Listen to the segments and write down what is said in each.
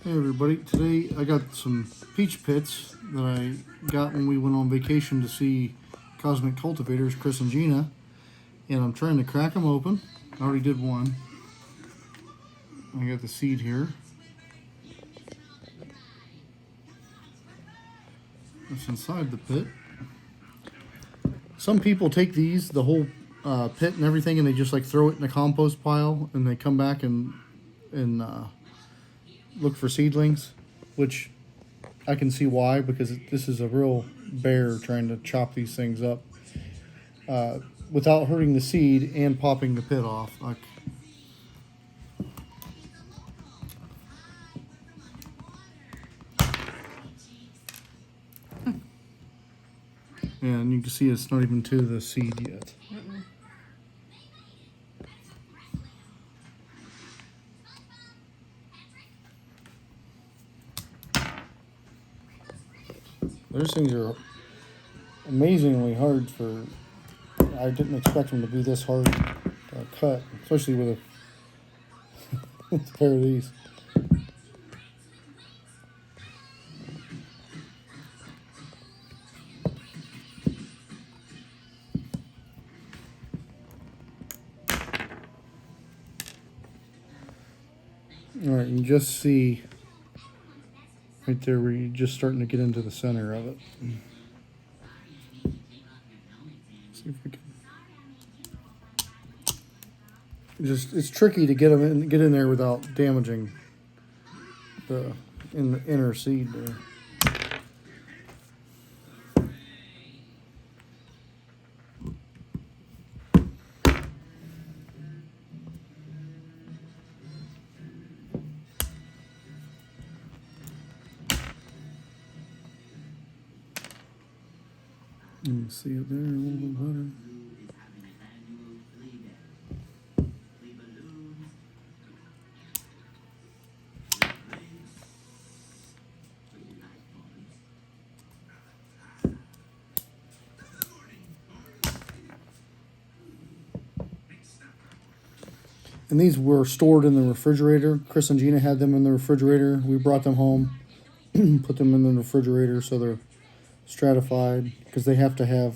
Hey everybody, today I got some peach pits that I got when we went on vacation to see Cosmic Cultivators, Chris and Gina, and I'm trying to crack them open. I already did one. I got the seed here. That's inside the pit. Some people take these, the whole pit and everything, and they just like throw it in a compost pile, and they come back and look for seedlings, which I can see why, because this is a real bear trying to chop these things up without hurting the seed and popping the pit off. Like, and you can see it's not even to the seed yet. Those things are amazingly hard for. I didn't expect them to be this hard to cut, especially with a pair of these. All right, you can just see right there where you're just starting to get into the center of it. See if we can. It's tricky to get in there without damaging the inner seed there. You can see it there a little bit better. And these were stored in the refrigerator. Chris and Gina had them in the refrigerator. We brought them home, put them in the refrigerator so they're stratified, because they have to have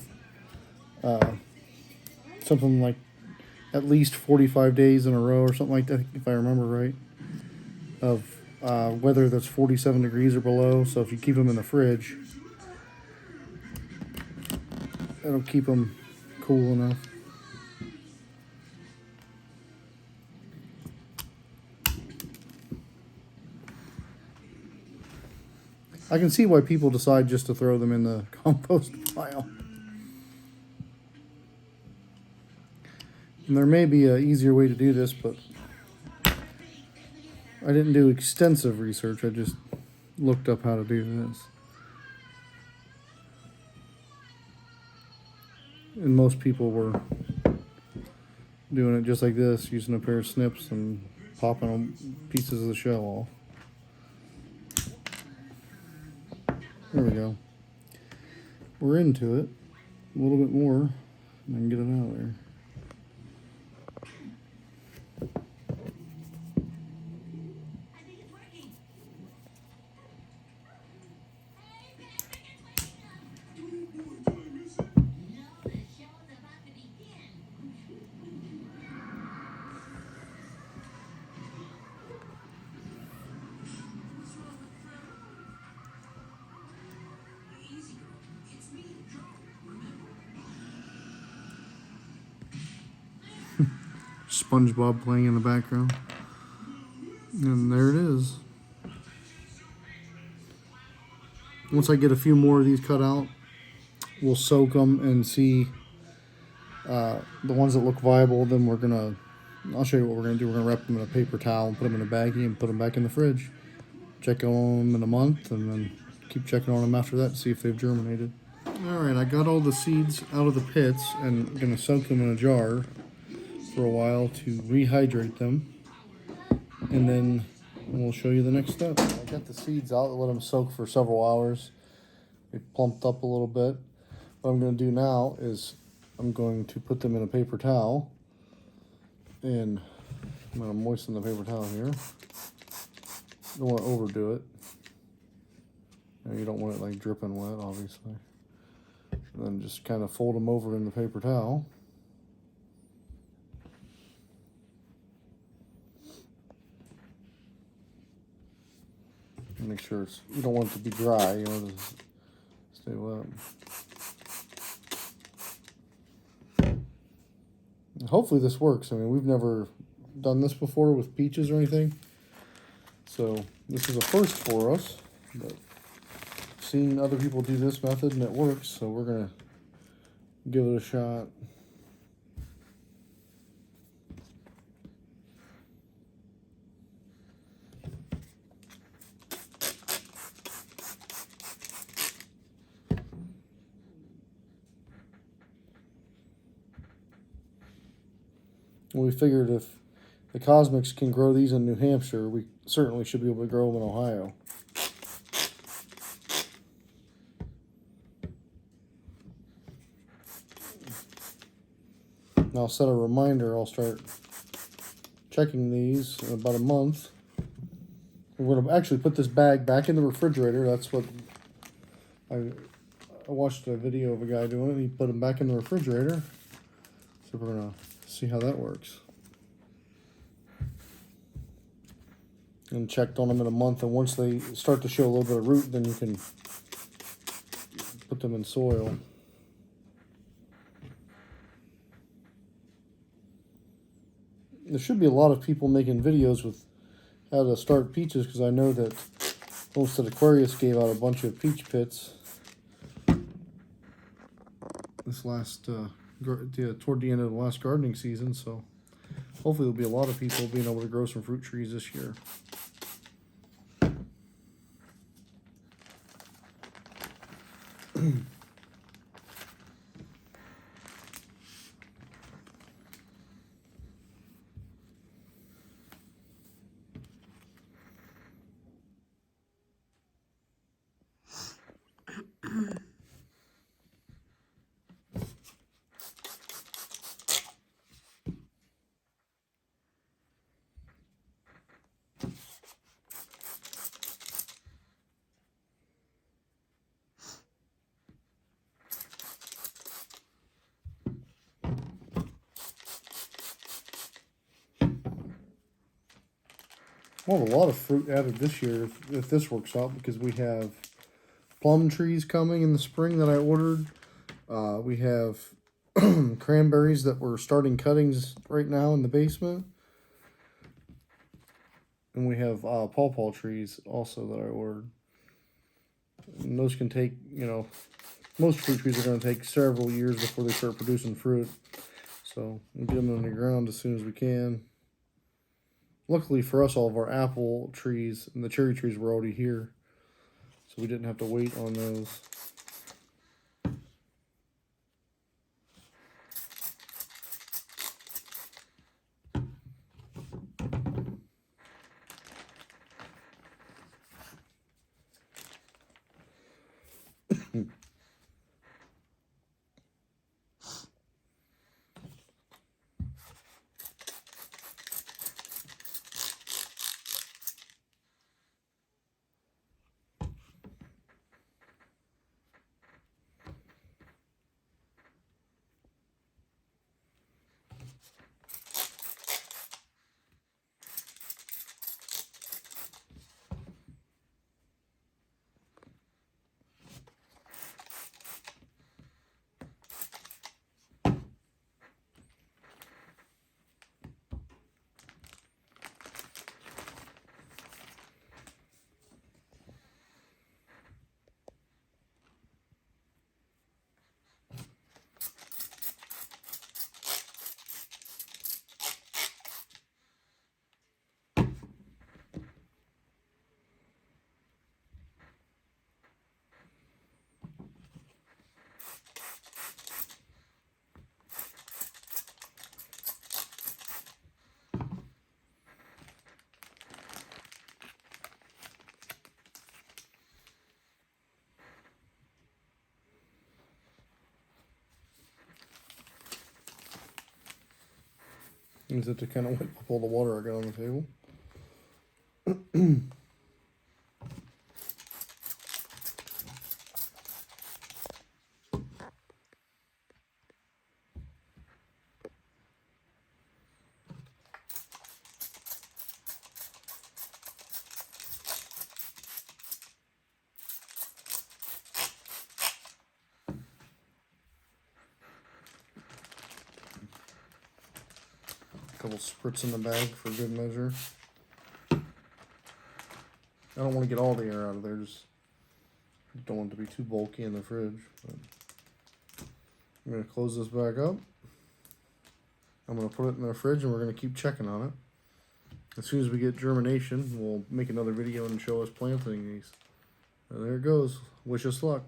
something like at least 45 days in a row or something like that, if I remember right, of weather that's 47 degrees or below. So if you keep them in the fridge, that'll keep them cool enough. I can see why people decide just to throw them in the compost pile. And there may be an easier way to do this, but I didn't do extensive research. I just looked up how to do this. And most people were doing it just like this, using a pair of snips and popping pieces of the shell off. There we go. We're into it. A little bit more, and I can get it out of there. SpongeBob playing in the background. And there it is. Once I get a few more of these cut out, we'll soak them and see the ones that look viable. Then I'll show you what we're going to do. We're going to wrap them in a paper towel and put them in a baggie and put them back in the fridge. Check on them in a month and then keep checking on them after that to see if they've germinated. Alright, I got all the seeds out of the pits and I'm going to soak them in a jar for a while to rehydrate them, and then we'll show you the next step. I got the seeds out, let them soak for several hours. They plumped up a little bit. What I'm going to do now is I'm going to put them in a paper towel, and I'm going to moisten the paper towel here. don't want to overdo it. You don't want it like dripping wet, obviously. And then just kind of fold them over in the paper towel. Make sure you don't want it to be dry, you know, to stay wet. Hopefully this works. I mean, we've never done this before with peaches or anything, so this is a first for us, but I've seen other people do this method and it works, so we're gonna give it a shot. We figured if the Cosmics can grow these in New Hampshire, we certainly should be able to grow them in Ohio. And I'll set a reminder. I'll start checking these in about a month. We're going to actually put this bag back in the refrigerator. That's what I watched a video of a guy doing it. He put them back in the refrigerator. So we're going to see how that works. And checked on them in a month, and once they start to show a little bit of root, then you can put them in soil. There should be a lot of people making videos with how to start peaches, because I know that Homestead Aquarius gave out a bunch of peach pits this last toward the end of the last gardening season, so hopefully there'll be a lot of people being able to grow some fruit trees this year. We'll have a lot of fruit added this year if this works out, because we have plum trees coming in the spring that I ordered. We have cranberries that we're starting cuttings right now in the basement. And we have pawpaw trees also that I ordered. And those can take, you know, most fruit trees are going to take several years before they start producing fruit. So we'll get them in the ground as soon as we can. Luckily for us, all of our apple trees and the cherry trees were already here, so we didn't have to wait on those. Use it to kind of wipe up all the water I got on the table. couple spritz in the bag for good measure. I don't want to get all the air out of there, just don't want it to be too bulky in the fridge. But I'm going to close this back up. I'm going to put it in the fridge and we're going to keep checking on it. As soon as we get germination, we'll make another video and show us planting these. And there it goes. Wish us luck.